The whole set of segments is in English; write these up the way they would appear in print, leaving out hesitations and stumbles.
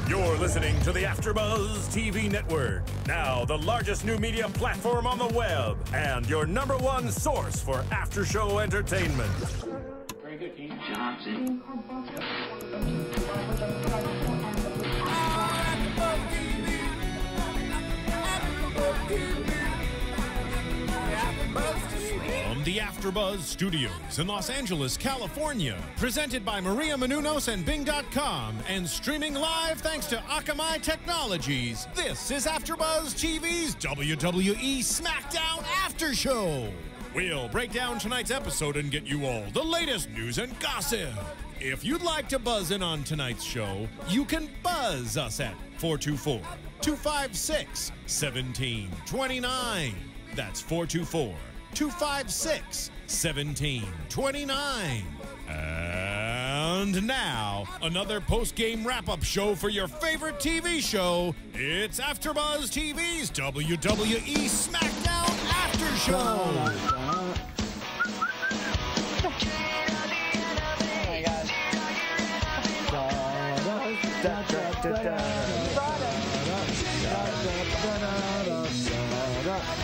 You're listening to the AfterBuzz TV Network, now the largest new media platform on the web, and your #1 source for after-show entertainment. Very good, Keith Johnson. From the AfterBuzz Studios in Los Angeles, California, presented by Maria Menounos and Bing.com, and streaming live thanks to Akamai Technologies, this is AfterBuzz TV's WWE SmackDown After Show. We'll break down tonight's episode and get you all the latest news and gossip. If you'd like to buzz in on tonight's show, you can buzz us at 424-256-1729. That's 424-256-1729. And now, another post-game wrap-up show for your favorite TV show. It's AfterBuzz TV's WWE SmackDown After Show.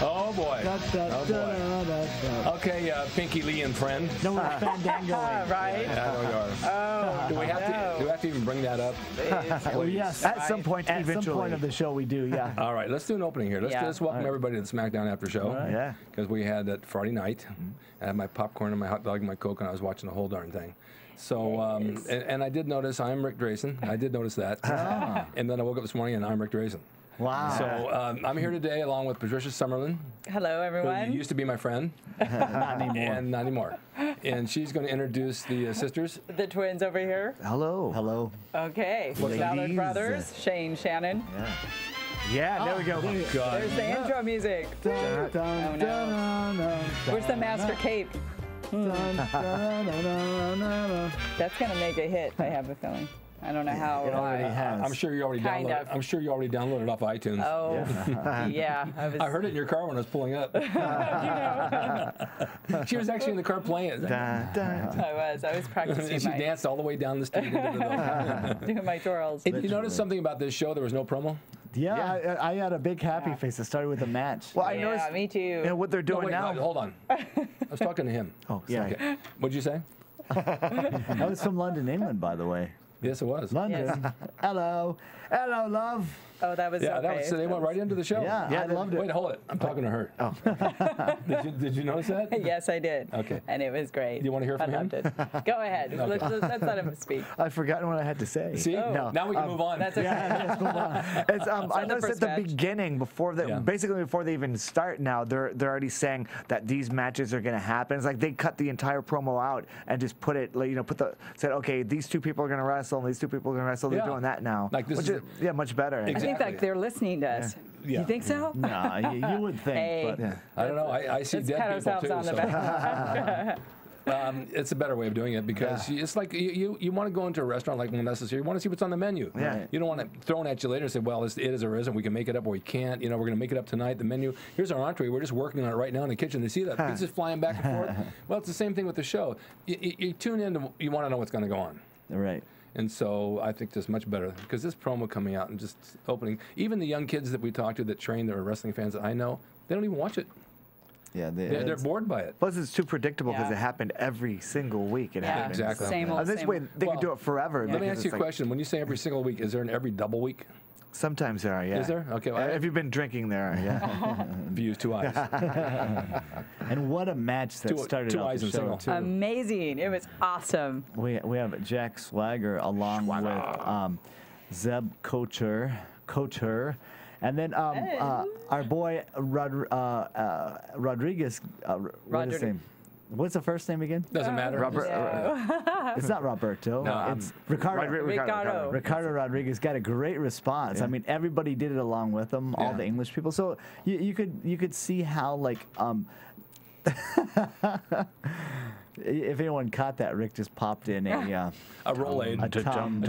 Oh boy. Oh boy. Okay, Pinky Lee and friend. No, we're fandangoing. Right? Yeah, we are. Oh, Do we have to even bring that up? Well, yes, At some point of the show we do, yeah. All right, let's do an opening here. Let's welcome everybody to the SmackDown After Show. Right. Yeah. Because we had that Friday night. I had my popcorn and my hot dog and my Coke, and I was watching the whole darn thing. So, and I did notice I'm Ric Drasin. I did notice that. And then I woke up this morning and I'm Ric Drasin. Wow. So I'm here today along with Patricia Summerland. hello, everyone. Who used to be my friend. Not anymore. And not anymore. And she's going to introduce the sisters. The twins over here. Hello. Hello. Okay. Ladies. Ballard brothers, Shane, Shannon. Yeah, there we go. God. There's the intro music. Oh, no. Where's the master cape? That's going to make a hit, I have a feeling. I don't know how. It already has. I'm sure you already Kind downloaded. of. I'm sure you already downloaded it off iTunes. Oh, yeah. I heard it in your car when I was pulling up. She was actually in the car playing it. I was practicing And she danced all the way down the street into the doing my twirls. Did you notice something about this show? There was no promo. Yeah, I had a big happy face. It started with a match. Well, I noticed me too. You know, what they're doing now. Hold on. I was talking to him. Oh, yeah. Okay. What'd you say? That was from London, England, by the way. Yes, it was. London. Yes. Hello. Hello, love. Oh, that was Yeah, okay. they went right into the show. Yeah, I loved it. Wait, hold it. I'm talking to her. Oh. Did you notice that? Yes, I did. Okay. And it was great. Do you want to hear from I him? loved it. Go ahead. Okay. Let's let him speak. I've forgotten what I had to say. See? No. Now we can move on. That's okay. Yeah, let's move on. It's, I noticed first at the match. beginning, basically before they even start now, they're already saying that these matches are going to happen. It's like they cut the entire promo out and just put it, like, said, okay, these two people are going to wrestle, and these two people are going to wrestle. They're doing that now. Like this which is much better. I think like they're listening to us. Yeah. You think so? No, you would think. Hey. But, I don't know. I see Let's dead pat people ourselves too. on the So. back. It's a better way of doing it because it's like you want to go into a restaurant like one necessary. You want to see what's on the menu. Yeah. You don't want it thrown at you later and say, well, it is or isn't. We can make it up or we can't. We're going to make it up tonight. The menu, here's our entree. We're just working on it right now in the kitchen. You see that pizza's flying back and forth? Well, it's the same thing with the show. You tune in, you want to know what's going to go on. right. And so I think this much better because this promo coming out and just opening, even the young kids that we talk to that train that are wrestling fans that I know, they don't even watch it. Yeah, They're bored by it. Plus, it's too predictable because Yeah. it happened every single week. It happens. Exactly. Same old, This same way, old. they can do it forever. Let me because ask you it's a like- question. When you say every single week, is there an every double week? Sometimes there are, yeah. Is there? Okay. Well, If you've been drinking, there are, yeah. if you use two eyes. And what a match that started two out eyes the and show, single. too. Amazing. It was awesome. We have Jack Swagger along with Zeb Couture, and then our boy Rodriguez. What is his name? What's the first name again? Doesn't matter. Robert. It's not Roberto. No, It's Ricardo. Ricardo Rodriguez got a great response. I mean, everybody did it along with him, all the English people. So you could see how like if anyone caught that, Rick just popped in a Rolade. a tum.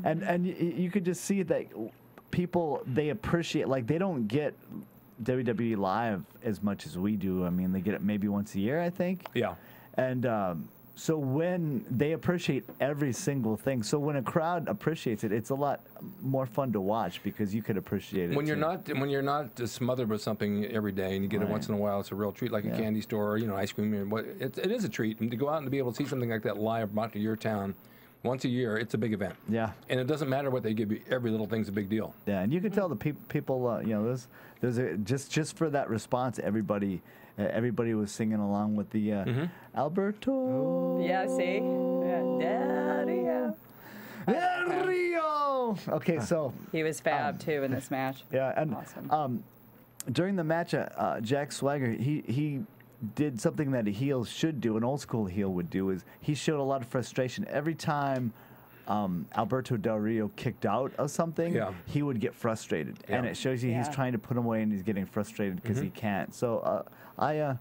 And you could just see that people, they appreciate, like, they don't get WWE Live as much as we do. I mean, they get it maybe once a year, I think. Yeah. And So when they appreciate every single thing, so when a crowd appreciates it, it's a lot more fun to watch because you could appreciate it. When you're not just smothered with something every day and you get it once in a while, it's a real treat, like a candy store or ice cream. It is a treat, and to go out and to be able to see something like that live brought to your town once a year, it's a big event. Yeah. And it doesn't matter what they give you; every little thing's a big deal. Yeah, and you can tell the people, just for that response, everybody was singing along with the Alberto. Yeah, see? Yeah, Daddy. Rio. Okay, so He was fab, too, in this match. yeah, and Awesome. during the match, Jack Swagger, he did something that a heel should do, an old school heel would do, is he showed a lot of frustration. Every time Alberto Del Rio kicked out of something, he would get frustrated. And it shows you he's trying to put him away and he's getting frustrated because he can't. So I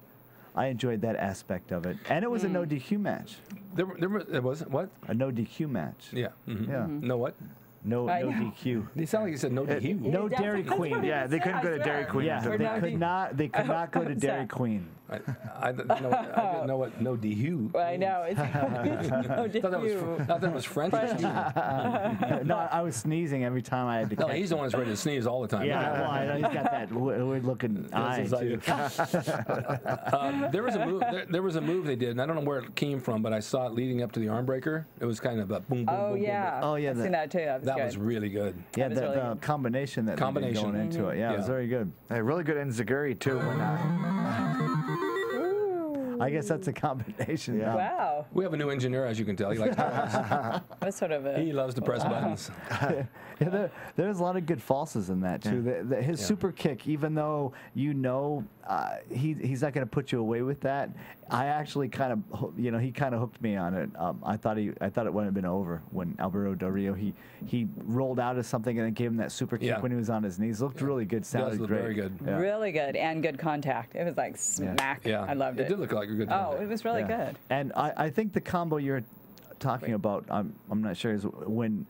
enjoyed that aspect of it. And it was a no DQ match. It was what? A no DQ match. Yeah. Yeah. No what? No DQ. They sound like you said no DQ. No Dairy That's Queen. what Yeah, they couldn't go to Dairy Queen. Yeah, Or they no could D- not. They could not go to Dairy Queen. I didn't know what no DQ. I know. It's no I thought that was French. No, I was sneezing every time I had to. No, catch he's the one that's ready to sneeze all the time. Yeah, well, I know he's got that weird-looking eye too. There was a move. There was a move they did, and I don't know where it came from, but I saw it leading up to the arm breaker. It was kind of a boom, boom, Oh, boom, boom, yeah. Oh, yeah, I've the- seen that, too. That was That good. was really good. Yeah, was really the good. combination that they did going into it. Yeah, it was Yeah. very good. Hey, really good enziguri too. I guess that's a combination. Yeah. Wow. We have a new engineer, as you can tell. He likes That's sort of a... he loves to press buttons. Yeah, there's a lot of good falses in that too. His super kick, even though he's not going to put you away with that. I actually kind of, he kind of hooked me on it. I thought it wouldn't have been over when Alberto Del Rio he rolled out of something and then gave him that super kick when he was on his knees. Looked really good. Sounded look great. very good. Yeah. Really good and good contact. It was like smack. Yeah, I loved it. It did look like a good. Oh, it was really good. And I think the combo you're talking about, I'm not sure, is when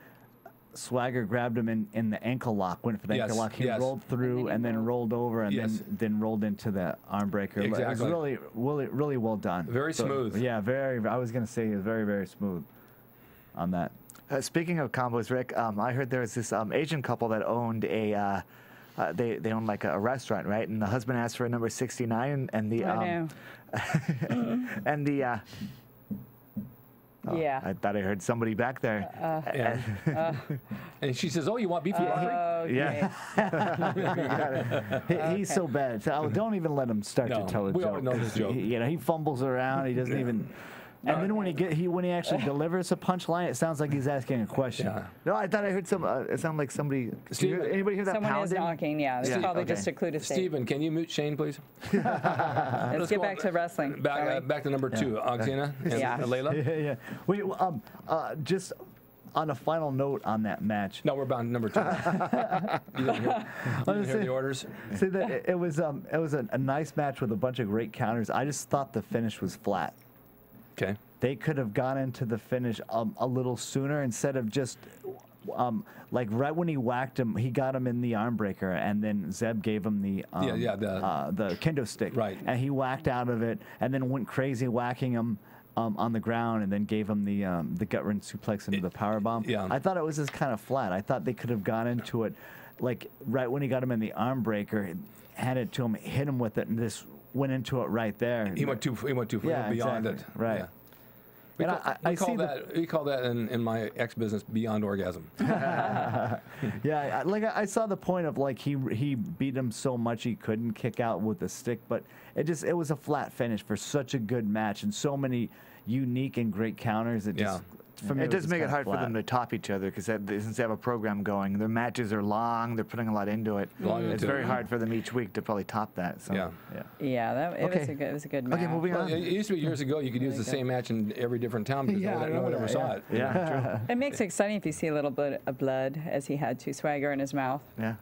Swagger grabbed him in the ankle lock, went for the ankle lock. He rolled through and then rolled over and then rolled into the arm breaker. Exactly. It was really well done. Very smooth. Yeah, I was going to say it was very, very smooth on that. Speaking of combos, Rick, I heard there was this Asian couple that owned a. They owned like a restaurant, right? And the husband asked for a number 69, and the and the. Yeah. I thought I heard somebody back there. And she says, "Oh, you want beefy Okay. Yeah. He's so bad. So don't even let him start to tell a we joke. already know this joke. He fumbles around. He doesn't even. And then when he actually delivers a punchline, it sounds like he's asking a question. Yeah. No, I thought I heard some. It sounded like somebody. Anybody hear that Someone pounding? is knocking. Yeah, it's probably okay. just a clue to say. Stephen, can you mute Shane, please? Let's get back to wrestling. Back to number 2, Oksana and Layla. Yeah. Wait, just on a final note on that match. No, we're bound to number 2. You didn't hear the orders? See, that it was a nice match with a bunch of great counters. I just thought the finish was flat. Okay. They could have gone into the finish a little sooner instead of just like right when he whacked him, he got him in the arm breaker, and then Zeb gave him the kendo stick, right? And he whacked out of it, and then went crazy whacking him on the ground, and then gave him the gut wrench suplex into the power bomb. Yeah. I thought it was just kind of flat. I thought they could have gone into it, like right when he got him in the arm breaker, handed it to him, hit him with it, and just went into it right there. He went too beyond exactly. it. Right. Yeah. We call that in my ex business beyond orgasm. Yeah, I saw the point of like he beat him so much he couldn't kick out with the stick, but it was a flat finish for such a good match and so many unique and great counters. It just for me, it does make it hard flat. for them to top each other because since they have a program going, their matches are long. They're putting a lot into it. It's very hard for them each week to probably top that. So. It was a good match. Okay, moving on. It used to be years ago you could use the same match in every different town because no one ever saw it. Yeah, It makes it exciting if you see a little bit of blood as he had to Swagger in his mouth. Yeah.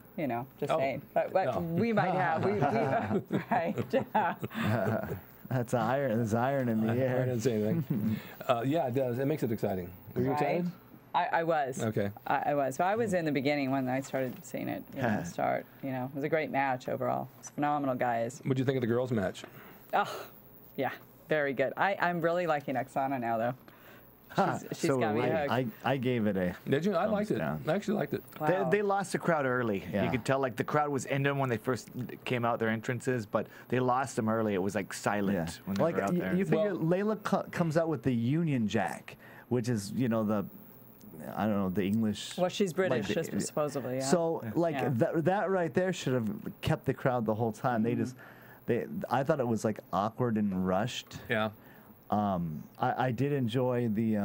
Just saying. But we might have. Right. There's iron in the air. I didn't say anything. It does. It makes it exciting. Were you excited? I was. Okay. I was. So I was in the beginning when I started seeing it start. It was a great match overall. It's phenomenal, guys. What do you think of the girls' match? Oh, yeah. Very good. I'm really liking Oksana now, though. She's So got me hooked. I gave it a. Did you? I liked it. down. I actually liked it. Wow. They lost the crowd early. Yeah. You could tell, like, the crowd was into them when they first came out, their entrances, but they lost them early. It was, like, silent when they were out there. You figure Layla comes out with the Union Jack, which is, you know, the, I don't know, the English. Well, she's British, like just supposedly. Yeah. So, like, Yeah. that right there should have kept the crowd the whole time. I thought it was, like, awkward and rushed. Yeah. I did enjoy the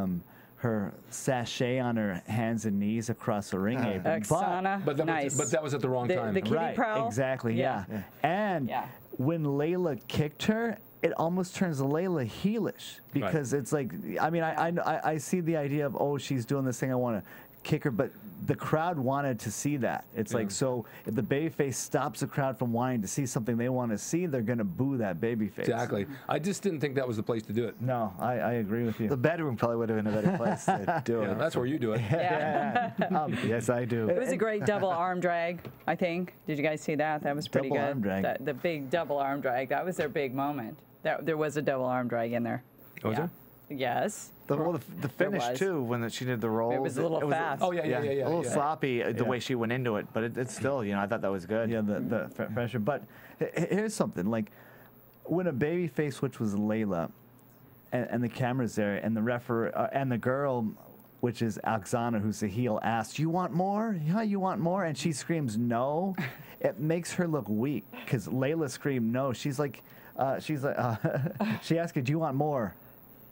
her sachet on her hands and knees across the ring apron. Oksana, But that nice. was at the wrong time. The kitty Right, prowl. exactly, yeah. And Yeah. when Layla kicked her, it almost turns Layla heelish because it's like, I mean, I see the idea of, oh, she's doing this thing, I want to kick her, but the crowd wanted to see that. It's like, so if the babyface stops the crowd from wanting to see something they want to see, they're going to boo that babyface. Exactly. I just didn't think that was the place to do it. No, I agree with you. The bedroom probably would have been a better place to do Yeah, it. that's where you do it. Yeah. Yes, I do. It was a great double arm drag, I think. Did you guys see that? That was pretty Double good. arm drag. The big double arm drag. That was their big moment. There was a double arm drag in there. Oh, was yeah. there? Yes. The finish, was. too, when she did the rolls. It was a little fast. Oh, yeah. A little sloppy the Yeah. way she went into it, but it's still, you know, I thought that was good. Yeah, the pressure. But here's something, like, when a babyface, which was Layla, and the camera's there, and the referee, and the girl, which is Oksana, who's the heel, asks, "You want more? Yeah, you want more?" And she screams, "No." It makes her look weak, because Layla screamed no. She's like, she asked her, "Do you want more?"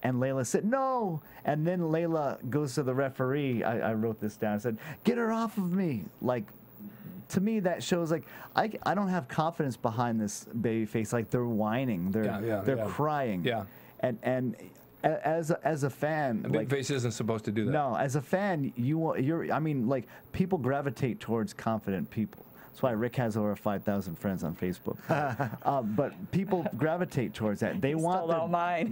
And Layla said, "No." And then Layla goes to the referee. I wrote this down. I said, "Get her off of me." Like, to me, that shows, like, I don't have confidence behind this baby face. Like, they're whining. They're crying. Yeah. And as a fan, A big face isn't supposed to do that. no, as a fan, I mean, like, people gravitate towards confident people. That's why Rick has over 5,000 friends on Facebook. But people gravitate towards that. They want Stole all mine.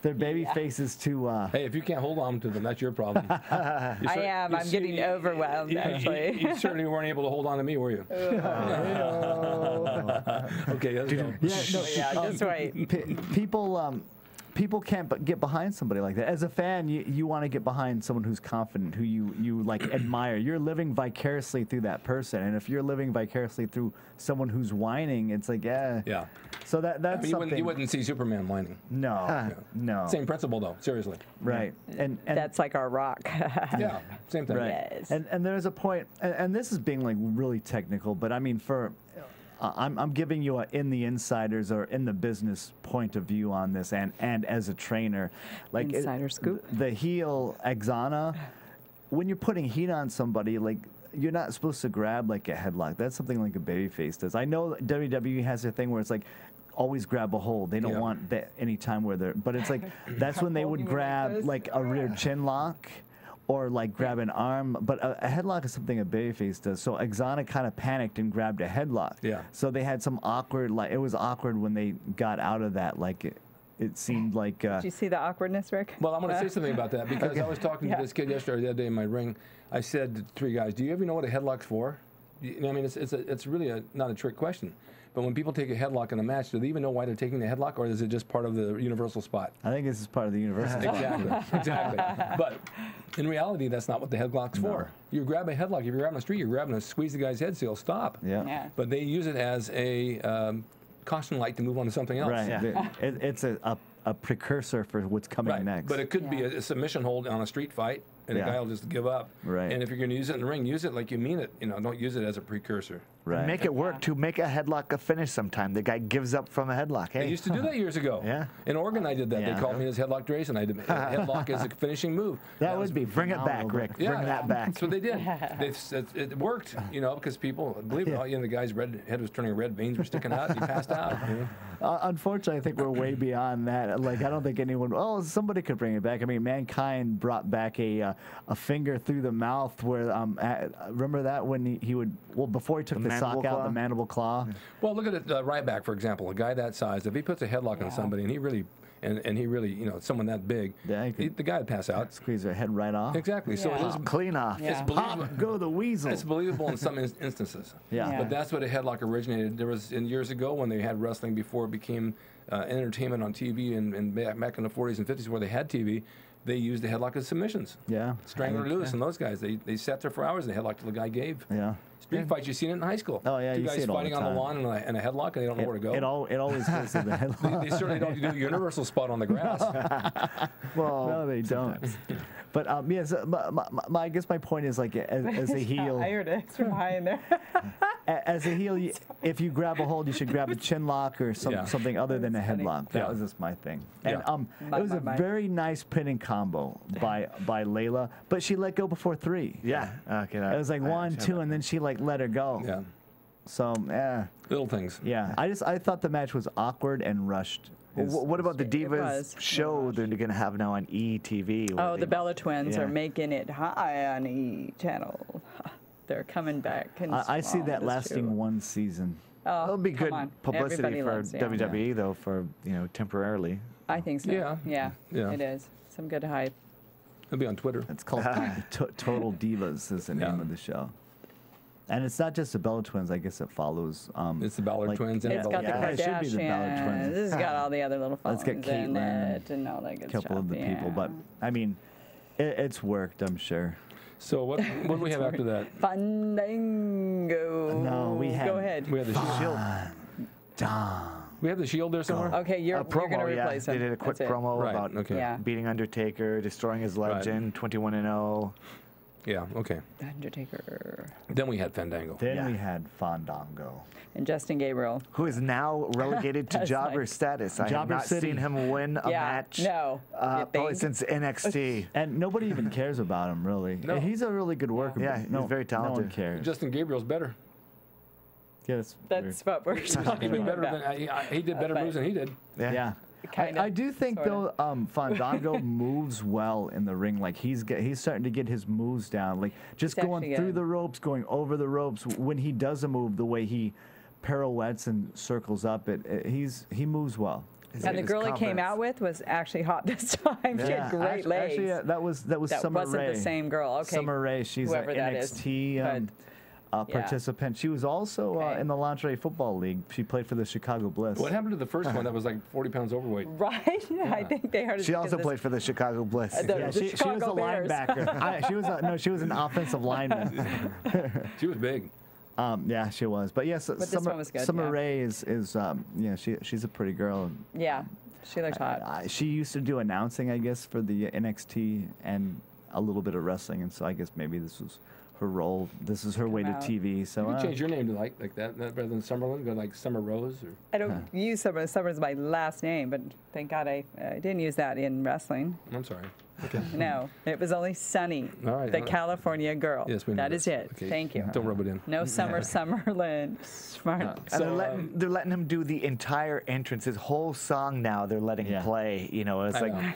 their baby faces to. Hey, if you can't hold on to them, that's your problem. I am. I'm getting overwhelmed, actually. You certainly weren't able to hold on to me, were you? Okay, let's go. Just wait. People can't get behind somebody like that. As a fan, you want to get behind someone who's confident, who you like admire. You're living vicariously through that person, and if you're living vicariously through someone who's whining, it's like, yeah. So that's something. You wouldn't see Superman whining. No, no. Same principle, though. Seriously. Right, and That's like our rock. Yeah, same thing. right. Yes. And there's a point, and this is being like really technical, but I mean I'm giving you a in the insiders or in the business point of view on this, and as a trainer, like Insider scoop. The heel Oksana, when you're putting heat on somebody, like, you're not supposed to grab like a headlock. That's something like a babyface does. I know WWE has a thing where it's like, always grab a hold. They don't want that any time where they're, but it's like, that's when they would grab like a rear chin lock. Or like grab an arm, but a headlock is something a babyface does. So Oksana kind of panicked and grabbed a headlock. Yeah. So they had some awkward, like, it was awkward when they got out of that. Like, it seemed like. Did you see the awkwardness, Rick? Well, I'm going to say something about that because I was talking to this kid yesterday, the other day in my ring. I said to 3 guys, "Do you ever know what a headlock's for?" I mean, it's really not a trick question. But when people take a headlock in a match, do they even know why they're taking the headlock, or is it just part of the universal spot? I think this is part of the universal spot. Exactly. But in reality, that's not what the headlock's for. You grab a headlock. If you're grabbing a street, you're grabbing to squeeze the guy's head so he'll stop. Yeah. But they use it as a caution light to move on to something else. Right. Yeah. It's a precursor for what's coming Right. next. But it could be a submission hold on a street fight, and Yeah. a guy will just give up. Right. And if you're going to use it in the ring, use it like you mean it. You know, don't use it as a precursor. Right. Make it work, to make a headlock a finish sometime. The guy gives up from a headlock. They Hey, used to do that years ago. Yeah. In Oregon, I did that. Yeah. They called me as Headlock Drasin. I did headlock as a finishing move. that would be bring it back, phenomenal. Rick. Yeah, Bring that back. That's what they did. It worked, you know, because people, believe it or not, you know, the guy's head was turning red, veins were sticking out, he passed out. You know? Unfortunately, I think we're way beyond that. Like, I don't think anyone. Oh, somebody could bring it back. I mean, Mankind brought back a finger through the mouth. Where remember that when he would before he took the sock out, the mandible claw. Well, look at it, Ryback, for example, a guy that size. If he puts a headlock on somebody and he really and he really, someone that big, Yeah, the guy would pass out. Squeeze their head right off. Exactly. So it is Clean off. It's Yeah. believable. Go the weasel. It's believable in some instances. Yeah. But that's what a headlock originated. There was years ago when they had wrestling before it became entertainment on TV, and back in the 40s and 50s where they had TV, they used the headlock as submissions. Yeah. Strangler Lewis and those guys, they sat there for hours. The headlock till the guy gave. Yeah. Street fights, you've seen it in high school. Oh, yeah, Two you guys see it all the fighting on the time. lawn in a headlock, and they don't know where to go. It always goes to the headlock. They certainly don't do a universal spot on the grass. Well, No, they don't. But yes, I guess my point is like as a heel, Tired it's from behind there. as a heel, if you grab a hold, you should grab a chin lock or Yeah. something other than a That's funny. headlock. That Yeah. was just my thing. Yeah. And it was a very nice pinning combo by Layla, but she let go before 3. yeah. Okay. It was like 1, 2, and then she like let her go. Yeah. So Little things. yeah. I thought the match was awkward and rushed. Well, what about the It was. Divas show they're going to have now on ETV? Oh, the Bella twins Yeah. are making it high on E channel. They're coming back. And I see strong, that that's lasting true. 1 season. Oh, It'll be come good on. publicity Everybody for loves, yeah. WWE, though, for temporarily. I think so. Yeah. Yeah. Yeah. It is. Some good hype. It'll be on Twitter. It's called Total Divas is the name Yeah. of the show. And it's not just the Bella twins. I guess it follows. It's the Ballard like- twins and It's the got the Yeah, it should be the Ballard Kardashians. twins. This has got all the other little Let's phones get in Caitlyn, it and all that good a couple stuff. of the people, yeah. but I mean, it's worked. I'm sure. So what do we have after that? Fandango. No, we had- Go ahead. We have the Shield. Dom. We have the Shield there somewhere. Okay, you're A going to promo, yeah. replace him. They did a quick That's it. promo Right, about okay. Yeah. beating Undertaker, destroying his legend, 21-0. Yeah. Okay. Undertaker. Then we had Fandango. Then Yeah. we had Fandango. And Justin Gabriel. Who is now relegated to That's jobber like- status. I have Jobber not City. seen him win a Yeah, match no. You probably think? since NXT. And nobody even cares about him, really. No. He's a really good worker. Yeah, but he's very No one talented. cares. Justin Gabriel's better. Yeah, that's That's what we're talking Even better about. than he did better But- moves than he did. yeah. Kind I of, do think sorta. though Fandango moves well in the ring. Like he's starting to get his moves down. Like just He's going actually through good. the ropes, going over the ropes. When he does a move, the way he pirouettes and circles up, he moves well. And the His girl he came confidence. out with was actually hot this time. She had great legs. Actually, that was Summer wasn't Rae. the same girl. Okay. Summer Rae. She's an whoever that is. NXT But, yeah. participant. She was also Okay. in the Lingerie Football League. She played for the Chicago Bliss. What happened to the first one that was like 40 pounds overweight? Right? I think they heard She also played for the Chicago Bliss. The- Yeah, the she was a Chicago Bears. linebacker. She was an offensive lineman. She was big. Yeah, she was. But yes, this Summer, one was good, Summer yeah. Rae is she's a pretty girl. Yeah. She looked hot. She used to do announcing, I guess, for the NXT and a little bit of wrestling, and so I guess maybe this was her role. This is her way to out. TV. So You could change your name to like that rather than Summerland, go like Summer Rose or. I don't use Summer. Summer's my last name, but thank God I didn't use that in wrestling. I'm sorry. Okay. No, it was only Sunny, All right, the all right. California girl. Yes, we know That is it. Okay. Thank you. Don't rub it in. No Summerland. Smart. And So, they're letting him do the entire entrance, his whole song now. They're letting him Yeah. play. It's I like know.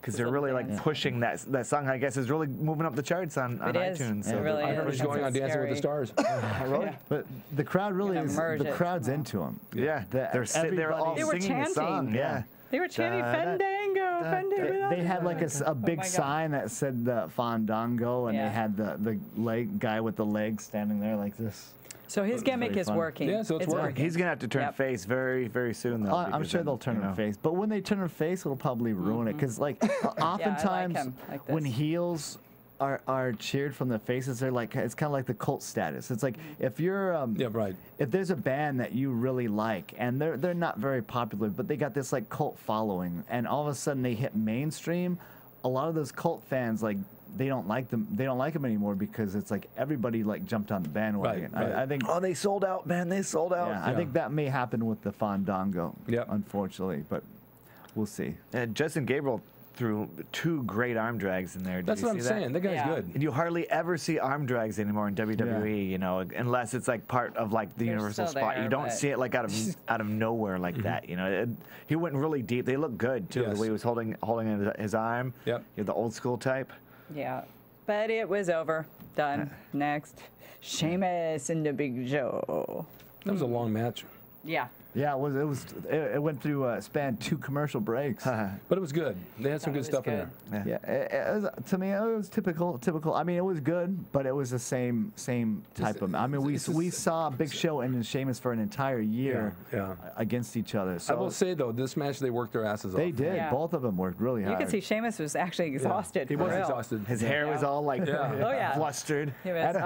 because they're little really like dance. pushing that song. I guess is really moving up the charts on It is. iTunes. It really I heard is. he's going on That's Dancing with the scary. Stars. Really? But the crowd really Gonna is. merge The it crowd's somehow. into him. Yeah, they're all They were singing the song. chanting. Yeah. They were chanting Fandango, Fandango. They had like a big my God. sign that said the Fandango, and Yeah. they had the leg guy with the legs standing there like this. So his gimmick very is fun. working. Yeah, so it's working. He's gonna have to turn Yep. face very, very soon. Though, I'm because sure then, they'll turn you her know. face, but when they turn her face, it'll probably ruin it. Because like oftentimes him like when this. heels are cheered from the faces, they're like it's kind of like the cult status. It's like if you're Yeah, right. if there's a band that you really like and they're not very popular, but they got this like cult following, and all of a sudden they hit mainstream, a lot of those cult fans like they don't like them anymore because it's like everybody like jumped on the bandwagon. Right. I think Oh, they sold out, man! They sold out. yeah, I think that may happen with the Fandango, Yep. unfortunately, but we'll see. Justin Gabriel threw 2 great arm drags in there. Did That's you what I'm see that? saying. That guy's Yeah. good. And you hardly ever see arm drags anymore in WWE, unless it's like part of like the They're universal still spot. there, You don't but- see it like out of nowhere like that. He went really deep. They look good too. Yes. The way he was holding his arm. Yep. The old school type. Yeah. But it was over. Done. Next. Sheamus and the Big Show. That was a long match. Yeah. Yeah, it went through spanned 2 commercial breaks. But it was good. They had some good stuff in there. Yeah, to me it was typical. I mean, it was good, but it was the same type of. I mean, we saw Big Show and Sheamus for an entire year against each other. So I will say though, this match they worked their asses off. they did. Yeah. Both of them worked really hard. You could see Sheamus was actually exhausted. He for was real. exhausted. His hair was all like flustered. He was,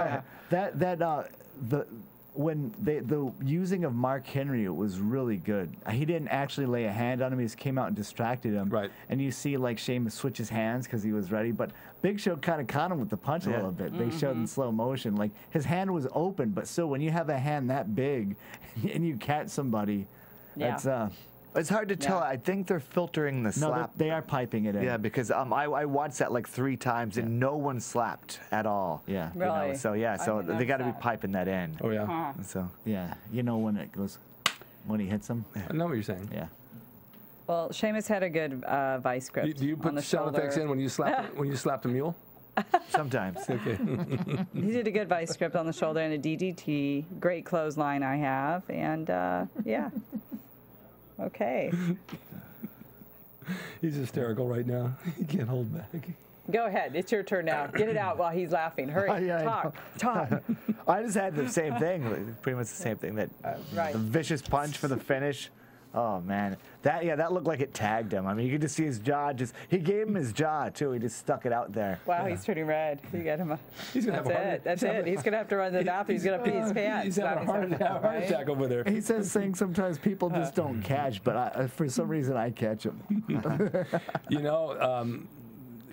When the using of Mark Henry, it was really good. He didn't actually lay a hand on him. He just came out and distracted him. Right. And you see like Sheamus switch his hands because he was ready. But Big Show kind of caught him with the punch a little bit. They showed in slow motion. Like his hand was open, but still when you have a hand that big and you catch somebody, that's It's hard to tell. I think they're filtering the slap. they are piping it in. Yeah, because I watched that like 3 times and no one slapped at all. Yeah. You know, Really? so I so didn't they got to be notice that. piping that in. Oh yeah. So Yeah. You know when it goes, when he hits him. I know what you're saying. Yeah. Well, Sheamus had a good vice grip Do you on put the sound effects shoulder. in when you slap the mule? sometimes. Okay. He did a good vice grip on the shoulder and a DDT. Great clothesline I have, and yeah. Okay. He's hysterical right now. He can't hold back. Go ahead. It's your turn now. Get it out while he's laughing. Hurry. Yeah, I Talk. I just had the same thing, pretty much the same thing. That Right. the vicious punch for the finish. Oh man, that looked like it tagged him. I mean, you could just see his jaw. He gave him his jaw too. He just stuck it out there. Wow, he's turning red. You get him. He's gonna have a heart. That's it. He's gonna have to run to the bathroom. He's gonna pee his pants. He's having a heart attack over there. He says things sometimes people just don't catch, but for some reason I catch them. You know,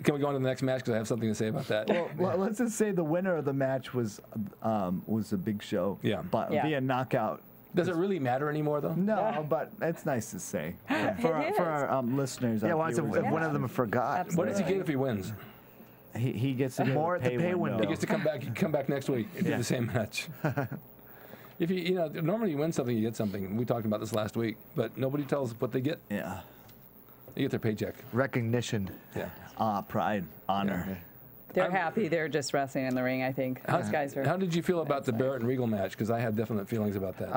can we go on to the next match? Because I have something to say about that. Well, let's just say the winner of the match was a Big Show. Yeah. But Yeah. via knockout. Does it really matter anymore, though? No, but it's nice to say for our listeners. Yeah, our well, viewers. if one of them forgot. Absolutely. What does he get if he wins? He gets to More at the pay window. He gets to come back next week and do the same match. If you know, normally you win something, you get something. We talked about this last week, but nobody tells what they get. Yeah. They get their paycheck. Recognition. Yeah. Pride, honor. They're happy. They're just wrestling in the ring. I think those guys are. How did you feel about the Barrett and Regal match? Because I had definite feelings about that.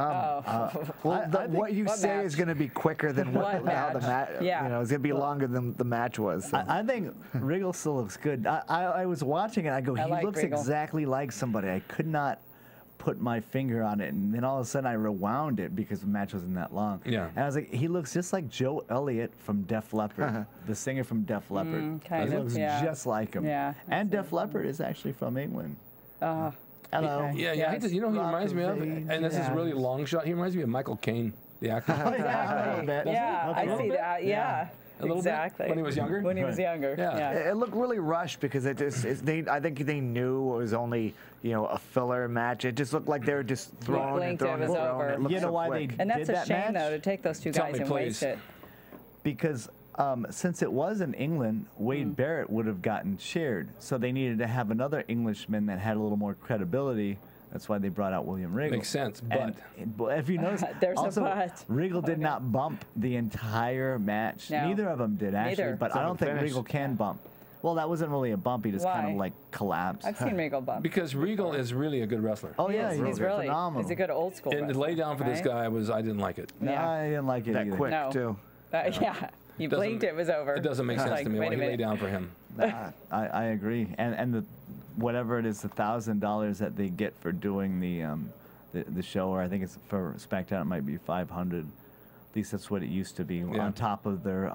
Well, what you what say match? is going to be quicker than how the match? match. Yeah. You know, it's going to be longer than the match was. So. I think Regal still looks good. I was watching it. I go, he like looks Regal. exactly like somebody. I could not put my finger on it, and then all of a sudden I rewound it because the match wasn't that long. Yeah. And I was like, he looks just like Joe Elliott from Def Leppard, the singer from Def Leppard. kind He of, looks yeah. just like him. Yeah, And Def Leppard is actually from England. Hello. Yeah, Yes. you know who he Rock reminds me of? of Ages. And this is Yeah. really long shot. He reminds me of Michael Caine, the actor. A bit. Yeah, I see bit? that. Yeah. A little exactly. bit? When he was younger? When he was younger. Yeah. Yeah. It looked really rushed because I think they knew it was only a filler match. It just looked like they were just throwing blinked, and throwing it and was throwing. over. It looked You know so why quick. And that's did a that shame, match? though, to take those two Tell guys me, and please. waste it. Because since it was in England, Wade Barrett would have gotten cheered. So they needed to have another Englishman that had a little more credibility. That's why they brought out William Regal. Makes sense, But if you notice, There's a also, but. Regal did not bump the entire match. No. Neither of them did, actually. Neither. But Except I don't the think finish. Regal can bump. Well, that wasn't really a bump. He just kind Why? of like collapsed. I've seen Regal bump. Because Regal is really a good wrestler. Oh, yeah, he's really phenomenal. He's a good old school And to wrestler, lay down for this right? guy I didn't like it. No, Yeah. I didn't like it That either. quick No. too. Yeah. You Doesn't- blinked, it was over. It doesn't make It's sense like, to me wait why a he lay minute. down for him. I agree. And whatever it is, the $1,000 that they get for doing the show, or I think it's for SmackDown, it might be $500. At least that's what it used to be. Yeah. On top of their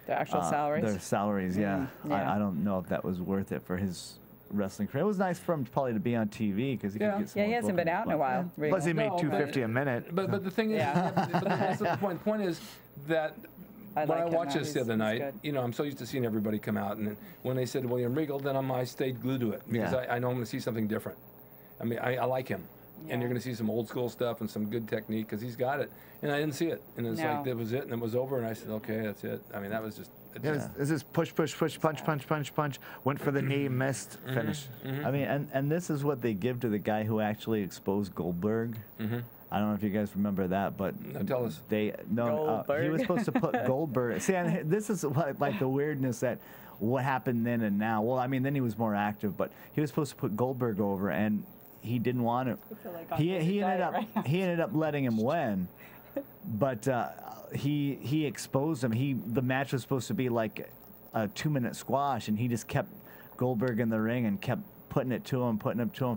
The actual salaries. Their salaries, yeah. yeah. I don't know if that was worth it for his wrestling career. It was nice for him probably to be on TV because he Yeah. could get some Yeah, he more hasn't been bookings, out in a but- while. Regal. Plus, he made No, $250 a minute. But the thing is, Yeah. but that's not the point. The point is that I when like I him watched now. this the He's other night, good. I'm so used to seeing everybody come out, and when they said William Regal, then I stayed glued to it because Yeah. I know I'm going to see something different. I mean, I like him, and Yeah. you're going to see some old school stuff and some good technique because he's got it, and I didn't see it, and it's No. like that was it, and it was over, and I said, okay, that's it. I mean, that was just. This is push, punch. Went for the knee, missed, finish. I mean, and this is what they give to the guy who actually exposed Goldberg. I don't know if you guys remember that, but No, tell us. he was supposed to put Goldberg. See, and this is like the weirdness that what happened then and now. Well, I mean, then he was more active, but he was supposed to put Goldberg over, and he didn't want to. feel like I'm He supposed to ended die up right now. he ended up letting him win, but he exposed him. The match was supposed to be like a 2-minute squash, and he just kept Goldberg in the ring and kept putting it to him.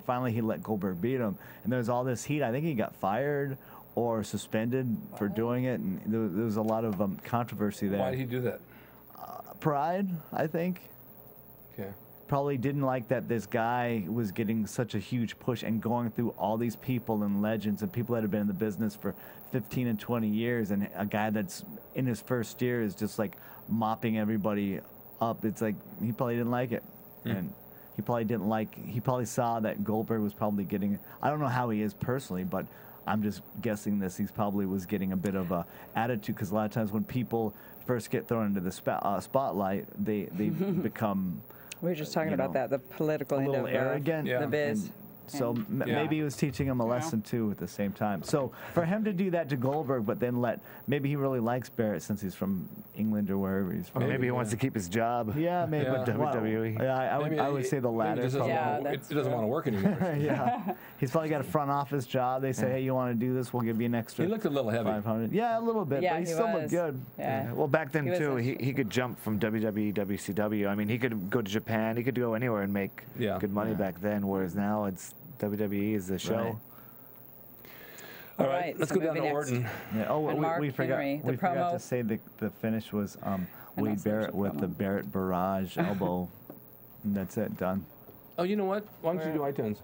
Finally, he let Goldberg beat him, and there was all this heat. I think he got fired or suspended for doing it, and there was a lot of controversy there. Why did he do that? Pride, I think. Okay. Probably didn't like that this guy was getting such a huge push and going through all these people and legends and people that have been in the business for 15 and 20 years, and a guy that's in his first year is just like mopping everybody up. It's like he probably didn't like it, and he probably saw that Goldberg was probably getting, I don't know how he is personally, but I'm just guessing this, he's probably was getting a bit of a attitude, because a lot of times when people first get thrown into the spotlight, they become, we were just talking about that, the political a end little of arrogant. the biz. So maybe he was teaching him a lesson too at the same time. So for him to do that to Goldberg, but then maybe he really likes Barrett since he's from England or wherever he's from. Or maybe he wants to keep his job. Yeah, maybe. with WWE. Yeah, I would say the latter. He doesn't want to work anymore. Yeah, he's probably got a front office job. They say, hey, you want to do this? We'll give you an extra. He looked a little heavy. 500. Yeah, a little bit, Yeah, but he still looked good. Yeah. Well, back then too, he could jump from WWE, WCW. I mean, he could go to Japan. He could go anywhere and make good money back then. Whereas now it's WWE is the show. Right. All right, let's go down to Orton. Yeah. Oh, we forgot. Henry, We forgot to say the finish was Wade Barrett with the Barrett barrage elbow. And that's it. Done. Oh, you know what? Why don't you do iTunes?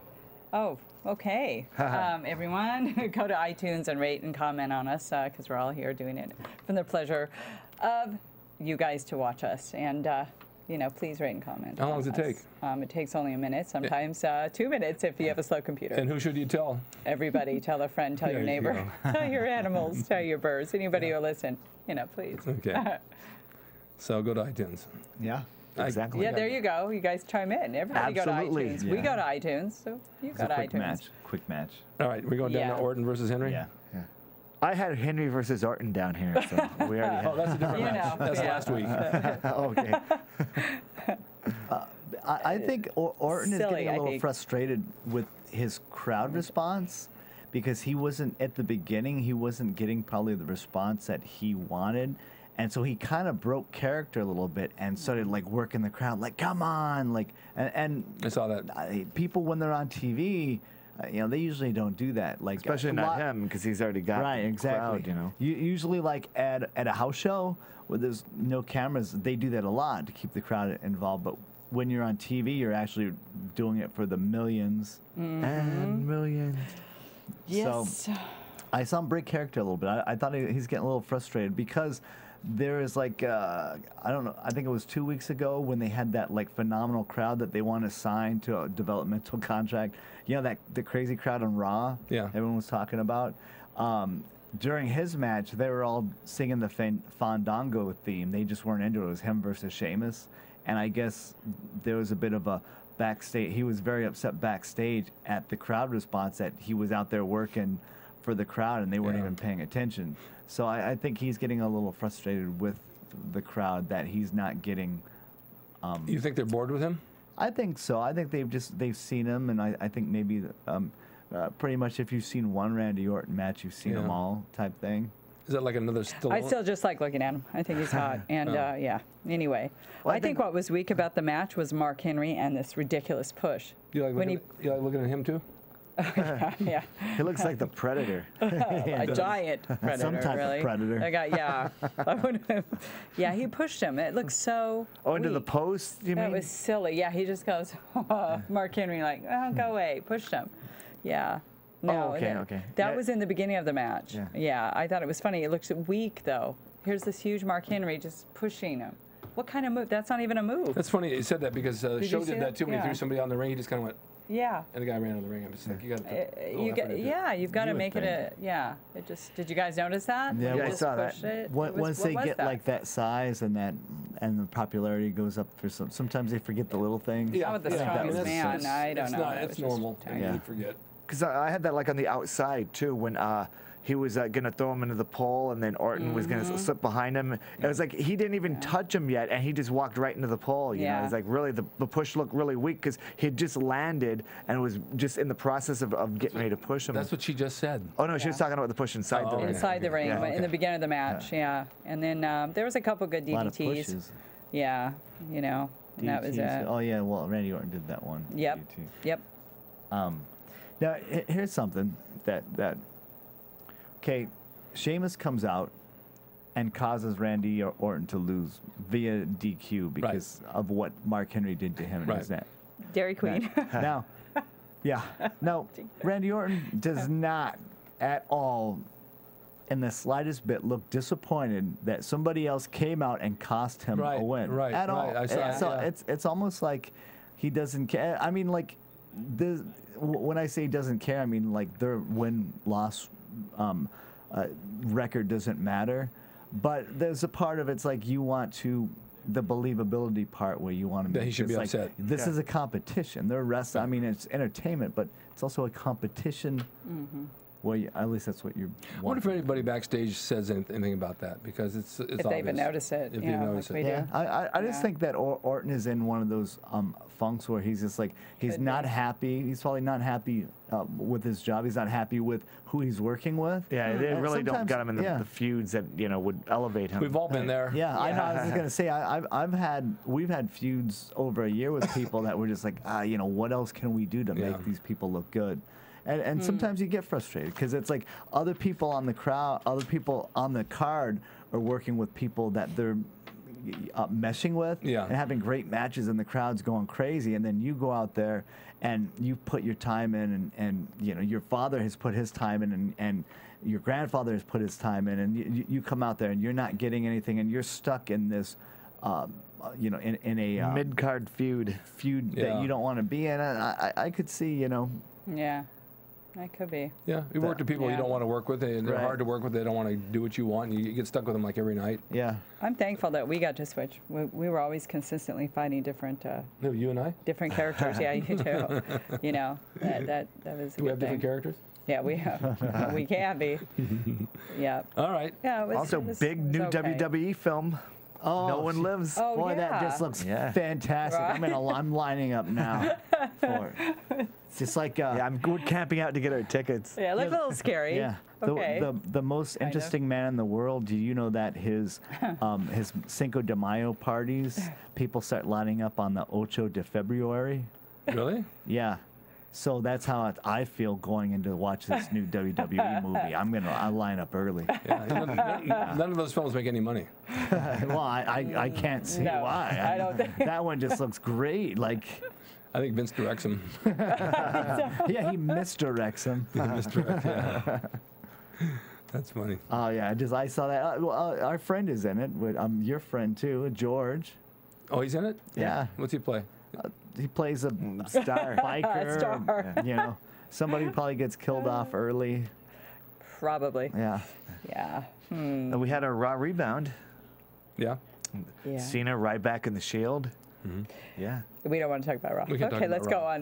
Oh, okay. Everyone, go to iTunes and rate and comment on us, because we're all here doing it for the pleasure of you guys to watch us. And please rate and comment. How long does it take? It takes only a minute, sometimes 2 minutes if you have a slow computer. And who should you tell? Everybody. Tell a friend, tell your neighbor, tell your animals, tell your birds, anybody who'll listen, please. Okay. So go to iTunes. Yeah. Exactly. Yeah, there you go. You guys chime in. Everybody Absolutely. go to iTunes. Yeah. We go to iTunes, so you go to iTunes. Quick match. All right, we're going down to Orton versus Henry? Yeah. I had Henry versus Orton down here, so we already had. Oh, that's a different match. That's last week. Okay. I think Orton is getting a little frustrated with his crowd response, because he wasn't, at the beginning, he wasn't getting probably the response that he wanted. And so he kind of broke character a little bit and started like working the crowd, like, come on, like, and I saw that. People, when they're on TV, they usually don't do that. Like, Especially not him, because he's already got the crowd, Usually, like at a house show where there's no cameras, they do that a lot to keep the crowd involved. But when you're on TV, you're actually doing it for the millions and millions. Yes. So I saw him break character a little bit. I thought he's getting a little frustrated, because there is like, I don't know, I think it was 2 weeks ago when they had that like phenomenal crowd that they want to sign to a developmental contract. The crazy crowd on Raw. Yeah. Everyone was talking about. During his match, they were all singing the Fandango theme. They just weren't into it. It was him versus Sheamus. And I guess there was a bit of a backstage. He was very upset backstage at the crowd response, that he was out there working for the crowd and they weren't even paying attention. So I think he's getting a little frustrated with the crowd that he's not getting. You think they're bored with him? I think so. I think they've seen him, and I think maybe pretty much if you've seen one Randy Orton match, you've seen them all type thing. Is that like another Stallone? I still just like looking at him. I think he's hot. And anyway, well, I think what was weak about the match was Mark Henry and this ridiculous push. You like looking at him too? Yeah. He looks like the Predator. A giant predator, Some type really. of predator. Yeah, he pushed him. It looks so into the weak. post, you mean? That was silly. Yeah, he just goes, Mark Henry, like, go away. Pushed him. Yeah. No, okay. That was in the beginning of the match. Yeah, I thought it was funny. It looks weak, though. Here's this huge Mark Henry just pushing him. What kind of move? That's not even a move. That's funny you said that, because the show did that too. When he threw somebody on the ring, he just kind of went. Yeah. And the guy ran out of the ring. I'm just like, you got to. You've got to make it a. Yeah. It just. Did you guys notice that? Yeah, You I just saw pushed that. it? Once they get like that size and the popularity goes up for sometimes they forget the little things. Yeah, with the strongest man. I don't know. It's normal. Yeah. You forget. Because I had that like on the outside too when he was gonna throw him into the pole, and then Orton was gonna slip behind him. It was like he didn't even touch him yet, and he just walked right into the pole. You know, it's like really the push looked really weak because he had just landed and was just in the process of getting ready to push him. That's what she just said. Oh no, she was talking about the push inside the ring. Inside the ring, in the beginning of the match, and then there was a couple good DDTs. A lot of pushes. Yeah, you know, and that was it. Oh yeah, well Randy Orton did that one. Yep. DDT. Yep. Now here's something that okay, Sheamus comes out and causes Randy Orton to lose via DQ because of what Mark Henry did to him in his net. Dairy Queen. Now, now Randy Orton does not at all in the slightest bit look disappointed that somebody else came out and cost him a win. At all. It's almost like he doesn't care. I mean, like, when I say he doesn't care, I mean, like, their win-loss record doesn't matter. But there's a part of it's like you want to, the believability part where you want to that he should be upset. This is a competition. They're wrestling. I mean, it's entertainment, but it's also a competition. Well, at least that's what you're. I wonder if anybody backstage says anything about that, because it's if obvious. they even notice it. If you notice like it. I just think that Orton is in one of those funks where he's just like he's not happy. He's probably not happy with his job. He's not happy with who he's working with. Yeah, they really don't got him in the feuds that would elevate him. We've all been there. Yeah, I know. I was just gonna say we've had feuds over a year with people that were just like what else can we do to make these people look good. And sometimes you get frustrated because it's like other people on the card are working with people that they're meshing with and having great matches, and the crowd's going crazy. And then you go out there and you put your time in, and your father has put his time in, and your grandfather has put his time in, and you come out there and you're not getting anything, and you're stuck in this. In a mid-card feud that you don't want to be in. And I could see, Yeah. That could be. Yeah, you work with people you don't want to work with, and they're hard to work with. They don't want to do what you want, and you get stuck with them like every night. Yeah. I'm thankful that we got to switch. We were always consistently fighting different. No, you and I? Different characters. Yeah, you too. That was. Do we have different characters? Yeah, we have. We can be. Yeah. All right. Yeah. Also, big new WWE film. Oh, No One Lives. Oh, boy, that just looks fantastic. Right. I'm lining up now for it. It's just like we're camping out to get our tickets. Yeah, it looked a little scary. Yeah. Okay. The most interesting man in the world. Do you know that his Cinco de Mayo parties, people start lining up on the Ocho de February? Really? Yeah. So that's how I feel going into watch this new WWE movie. I'll line up early. Yeah, none of those films make any money. Well, I can't see why. I don't think that one just looks great. Like, I think Vince directs him. yeah, he misdirects him. That's funny. Oh yeah, I saw that. Our friend is in it. Your friend too, George. Oh, he's in it? Yeah. What's he play? He plays a biker. Star. Somebody who probably gets killed off early. Probably. Yeah. Yeah. And we had a Raw rebound. Yeah. Cena right back in the Shield. Yeah. We don't want to talk about Raw. We can talk about let's Raw. go on.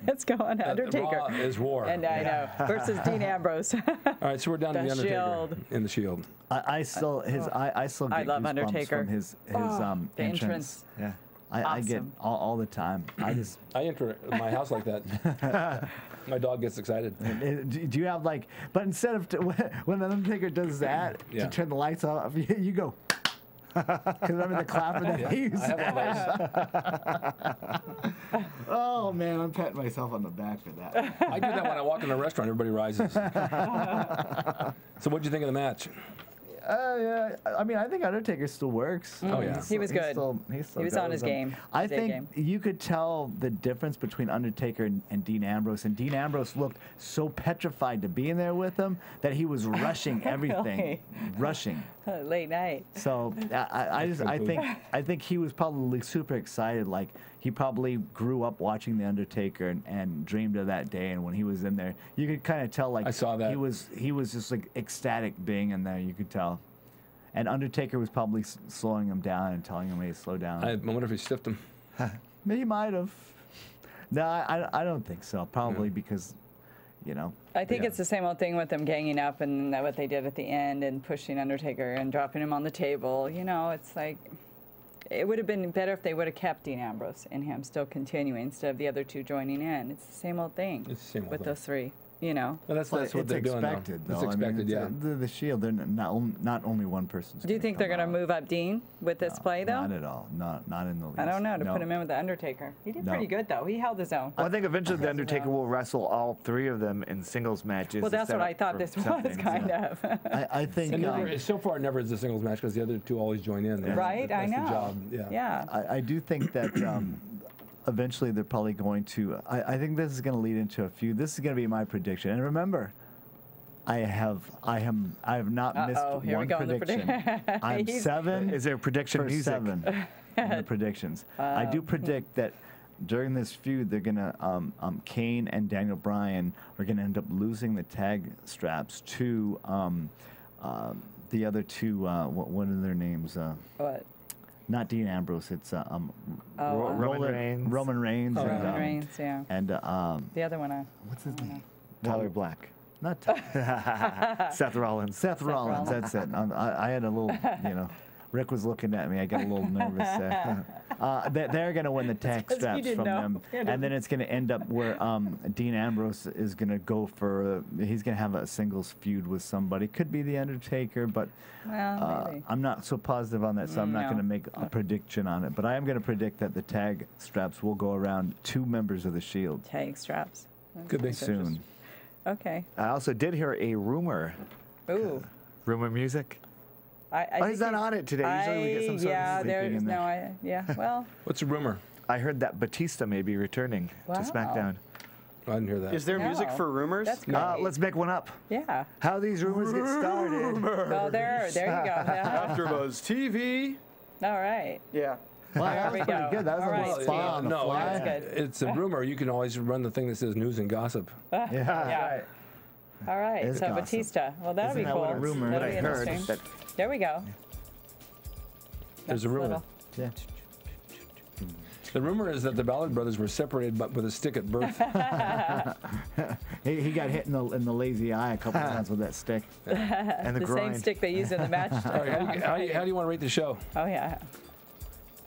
Let's go on. Undertaker. Raw is war. And I know. Versus Dean Ambrose. All right, so we're down to the Undertaker Shield. in the Shield. I still get love goosebumps Undertaker. from his the entrance. Yeah. I get Awesome. all the time. I enter my house like that. My dog gets excited. Do you have like? But instead of when the Undertaker does that to turn the lights off, you go. Because remember the clapper that he used. I have one of those. Oh man, I'm patting myself on the back for that. I do that when I walk in a restaurant. Everybody rises. So what'd you think of the match? Yeah, I mean, I think Undertaker still works. Oh, yeah. He was good. He was on his game. I think you could tell the difference between Undertaker and Dean Ambrose. And Dean Ambrose looked so petrified to be in there with him that he was rushing everything, rushing. Late night. So I think he was probably super excited. Like he probably grew up watching the Undertaker and dreamed of that day. And when he was in there, you could kind of tell. Like I saw that he was just like ecstatic being in there. You could tell. And Undertaker was probably slowing him down and telling him, "Hey, slow down." I wonder if he stiffed him. He might have. No, I don't think so. Probably because you know. I think it's the same old thing with them ganging up and what they did at the end and pushing Undertaker and dropping him on the table. You know, it's like, it would have been better if they would have kept Dean Ambrose and him still continuing instead of the other two joining in. It's the same old thing with those three. You know, well, that's what they're doing now. It's expected, It's expected, yeah. The Shield, they're not only one person's. Do you think they're going to move up Dean with this play, though? Not at all. Not in the least. I don't know, to put him in with the Undertaker. He did pretty good, though. He held his own. Well, I think eventually the Undertaker will wrestle all three of them in singles matches. Well, that's what I thought this was, kind of. I think. And so far, never is a singles match because the other two always join in. Right, I know. The job. Yeah. I do think that eventually they're probably going to. I think this is going to lead into a feud. This is going to be my prediction. And remember, I have not missed one prediction. I'm 7. Is there prediction for music? 7 in the predictions. I do predict that during this feud, they're gonna Kane and Daniel Bryan are gonna end up losing the tag straps to the other two. What are their names? What? Not Dean Ambrose. It's Roman Reigns. Roman Reigns. Oh, Roman Reigns, yeah. And the other one. What's his name? Tyler Black. Not Seth Rollins. Seth Rollins. That's it. I had a little, Rick was looking at me. I got a little nervous there. They're going to win the tag straps from them. And then it's going to end up where Dean Ambrose is going to go for, he's going to have a singles feud with somebody. Could be The Undertaker, but I'm not so positive on that, so I'm not going to make a prediction on it. But I am going to predict that the tag straps will go around 2 members of the Shield. Tag straps. Could be soon. Okay. I also did hear a rumor. Ooh. Rumor music? He's not on it today. Usually we get some sort of there's no, well. What's a rumor? I heard that Batista may be returning to SmackDown. I didn't hear that. Is there music for rumors? That's great. Let's make one up. Yeah. How these rumors get started. Well, there you go. Yeah. AfterBuzz TV. All right. Yeah. Well, that was pretty good. That was a little spot on the fly. That's good. It's a rumor. You can always run the thing that says news and gossip. Yeah. All right. It's So gossip. Batista. Well, that'll be Isn't that cool. what a rumor That'll that be I heard interesting. that There we go. There's a rumor. Little. Yeah. The rumor is that the Ballard brothers were separated but with a stick at birth. He got hit in the lazy eye a couple times with that stick. and the The groin. same stick they used in the match. All right, how do you want to rate the show? Oh, yeah.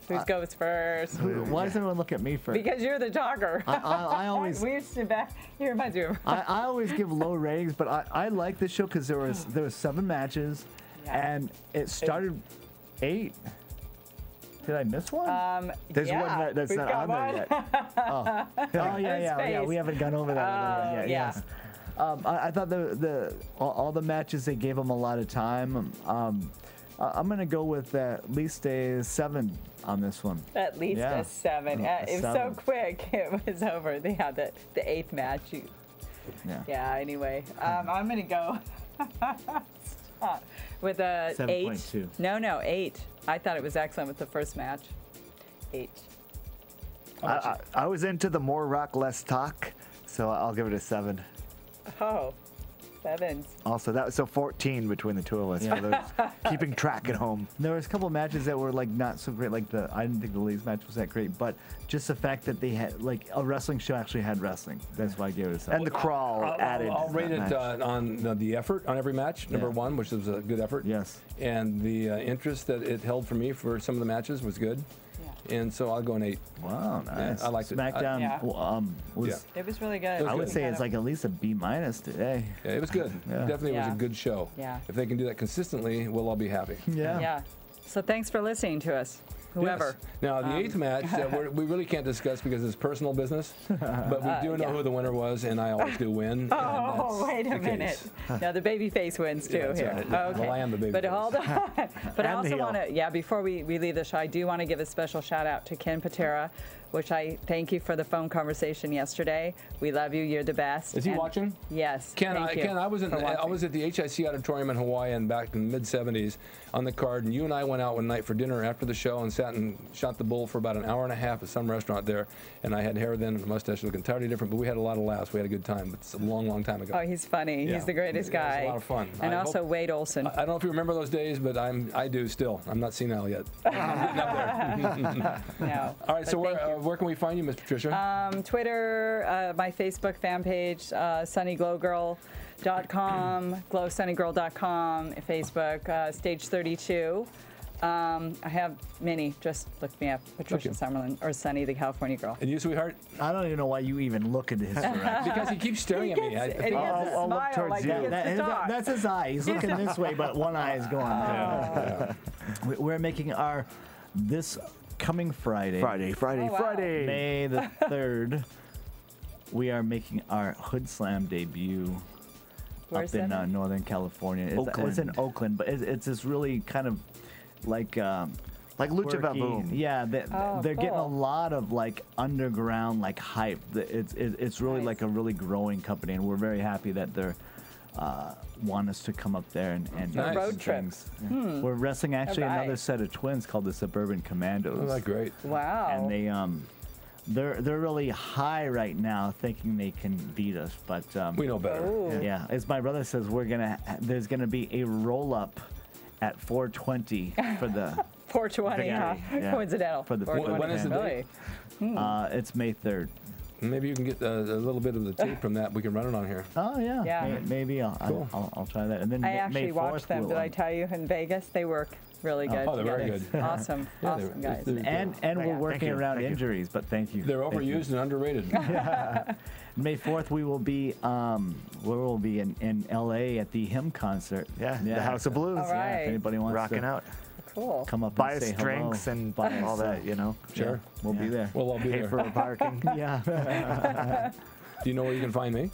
Who goes first? Why does everyone look at me first? Because you're the talker. I always We used to back. He reminds me of. I always give low ratings, but I like this show because there was 7 matches, and it started 8. Did I miss one? There's one that's we've not got on there yet. Oh yeah. face. We haven't gone over that one yet. yeah. Yes. I thought all the matches, they gave them a lot of time. I'm gonna go with at least a 7 on this one. At least Yeah. a 7. A It was 7. so quick. It was over. They had the 8th match. Yeah. Yeah. Anyway, I'm gonna go with a 8. 7.2. No, 8. I thought it was excellent with the first match. 8. I was into the more rock, less talk, so I'll give it a 7. Oh, 7. Also, that was so 14 between the two of us. Yeah. For those keeping track at home. There was a couple of matches that were like not so great. Like I didn't think the ladies match was that great, but just the fact that they had like a wrestling show actually had wrestling. That's why I gave it a 7. And the crawl added. I'll rate that it match. on the effort on every match. Number 1, which was a good effort. Yes. And the interest that it held for me for some of the matches was good. And so I'll go an 8. Wow, nice. I liked it. SmackDown was. It was really good. It was I would good. say it's like at least a B- today. Yeah, it was good. Yeah. It definitely was Yeah. a good show. Yeah. If they can do that consistently, we'll all be happy. Yeah. So thanks for listening to us, whoever. Yes. Now, the 8th match, we really can't discuss because it's personal business, but we do know who the winner was, and I always do win. Oh, wait a minute. Yeah, the baby face wins too that's here. right. Yeah. Okay. Well, I am the baby But face. hold on. But I And the also heel. want to, before we leave the show, I do want to give a special shout out to Ken Patera, which I thank you for the phone conversation yesterday. We love you. You're the best. Is he And- watching? Yes. Ken, thank you Ken, I was for watching. at the HIC Auditorium in Hawaii and back in the mid-'70s on the card, and you and I went out one night for dinner after the show and sat and shot the bull for about an hour and a half at some restaurant there, and I had hair then and a mustache looking entirely different, but we had a lot of laughs. We had a good time, but it's a long, long time ago. Oh, he's funny. Yeah. He's the greatest It was guy. a lot of fun. And I also hope- Wade Olson. I don't know if you remember those days, but I do still. I'm not senile yet. I'm getting up there. No. All right, so But thank you. where can we find you, Miss Patricia? Twitter, my Facebook fan page, sunnyglowgirl.com, glowsunnygirl.com, Facebook, Stage 32. I have many. Just look me up, Patricia Summerland or Sunny, the California girl. And you, sweetheart? I don't even know why you even look in his direction. Because he keeps staring at me. I'll look towards you. That's his eye. He's looking this way, but one eye is going. We're making our this coming Friday. Friday. May the 3rd. We are making our Hood Slam debut. Where's up in that? Northern California. It's in Oakland, but it's this really kind of like Lucha quirky. Baboom. Yeah, they're getting a cool. lot of like underground like hype. It's really Nice. like a really growing company, and we're very happy that they're want us to come up there and Nice. do Road some trip. things. Yeah. We're wrestling actually All right. another set of twins called the Suburban Commandos. Oh, that's great. Wow. And they they're really high right now, thinking they can beat us, but We know better. Ooh. yeah, as my brother says, there's gonna be a roll up at 4:20 for the 420, huh? Yeah. Coincidental. For the 420. When is the Really? it's May 3rd. Maybe you can get a little bit of the tape from that. We can run it on here. Oh yeah, Yeah. Maybe Cool. I'll try that. And then I May actually 4th, watched them. we'll, Did I tell you in Vegas? They work really good. Oh, they're very together. good. Awesome. Yeah, awesome they're- guys. they're- and we're Yeah. working Thank you, around thank you. injuries, but thank you. They're Thank you. overused and underrated. May 4th, we will be in LA at the Hymn concert. Yeah, the House of Blues. All Yeah, right. if anybody wants Rocking to out. Cool. come up Buy and us say drinks hello. and Buy all us, that, you know. Sure. We'll be there. We'll all be Pay there. for parking. Yeah. Do you know where you can find me?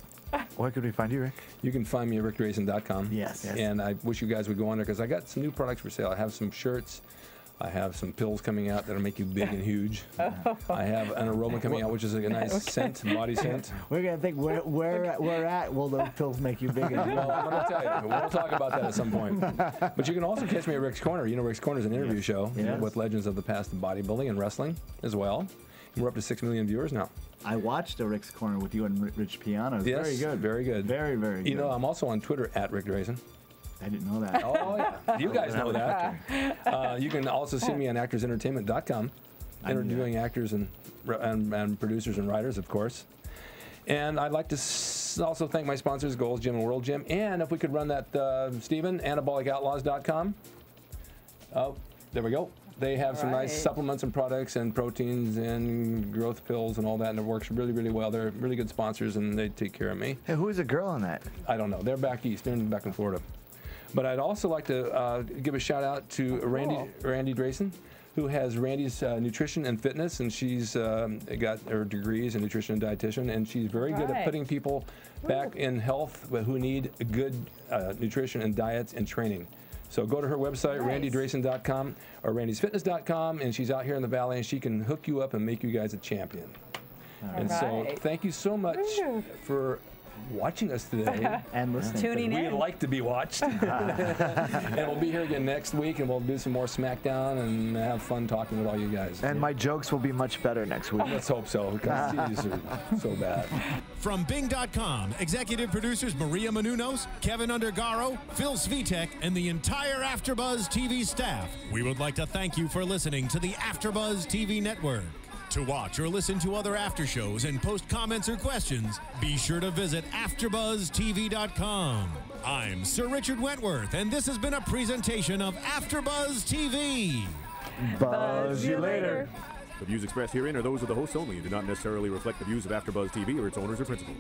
Where could we find you, Rick? You can find me at rickdrasin.com. Yes. And I wish you guys would go on there because I got some new products for sale. I have some shirts. I have some pills coming out that'll make you big and huge. I have an aroma coming out, which is a nice scent, body scent. We're gonna think where we're at. Will those pills make you big? Well, I'm going to tell you. We'll talk about that at some point. But you can also catch me at Rick's Corner. You know, Rick's Corner is an interview show Yes. with legends of the past of bodybuilding and wrestling as well. We're up to 6 million viewers now. I watched a Rick's Corner with you and Rich Piano. It's Yes, very good. very good. Very, very good. You know, I'm also on Twitter at Ric Drasin. I didn't know that. Oh, yeah. You guys know that. You can also see me on actorsentertainment.com, interviewing actors and producers and writers, of course. And I'd like to also thank my sponsors, Gold's Gym and World Gym. And if we could run that, Stephen, anabolicoutlaws.com. Oh, there we go. They have some nice Right. supplements and products and proteins and growth pills and all that, and it works really, really well. They're really good sponsors, and they take care of me. Hey, who is the girl in that? I don't know. They're back east. They're back in Florida. But I'd also like to give a shout out to Randy Drasin, who has Randy's Nutrition and Fitness, and she's got her degrees in nutrition and dietitian, and she's very good at putting people back in health who need good nutrition and diets and training. So go to her website, randydrasin.com or randysfitness.com, and she's out here in the valley, and she can hook you up and make you guys a champion. And so right. thank you so much for watching us today. And listening. Tuning We in. like to be watched. And we'll be here again next week, and we'll do some more SmackDown and have fun talking with all you guys. And my jokes will be much better next week. Let's hope so, because these are so bad. From Bing.com, executive producers Maria Menounos, Kevin Undergaro, Phil Svitek, and the entire AfterBuzz TV staff, we would like to thank you for listening to the AfterBuzz TV network. To watch or listen to other after shows and post comments or questions, be sure to visit AfterBuzzTV.com. I'm Sir Richard Wentworth, and this has been a presentation of AfterBuzz TV. Buzz you later. The views expressed herein are those of the hosts only and do not necessarily reflect the views of AfterBuzz TV or its owners or principals.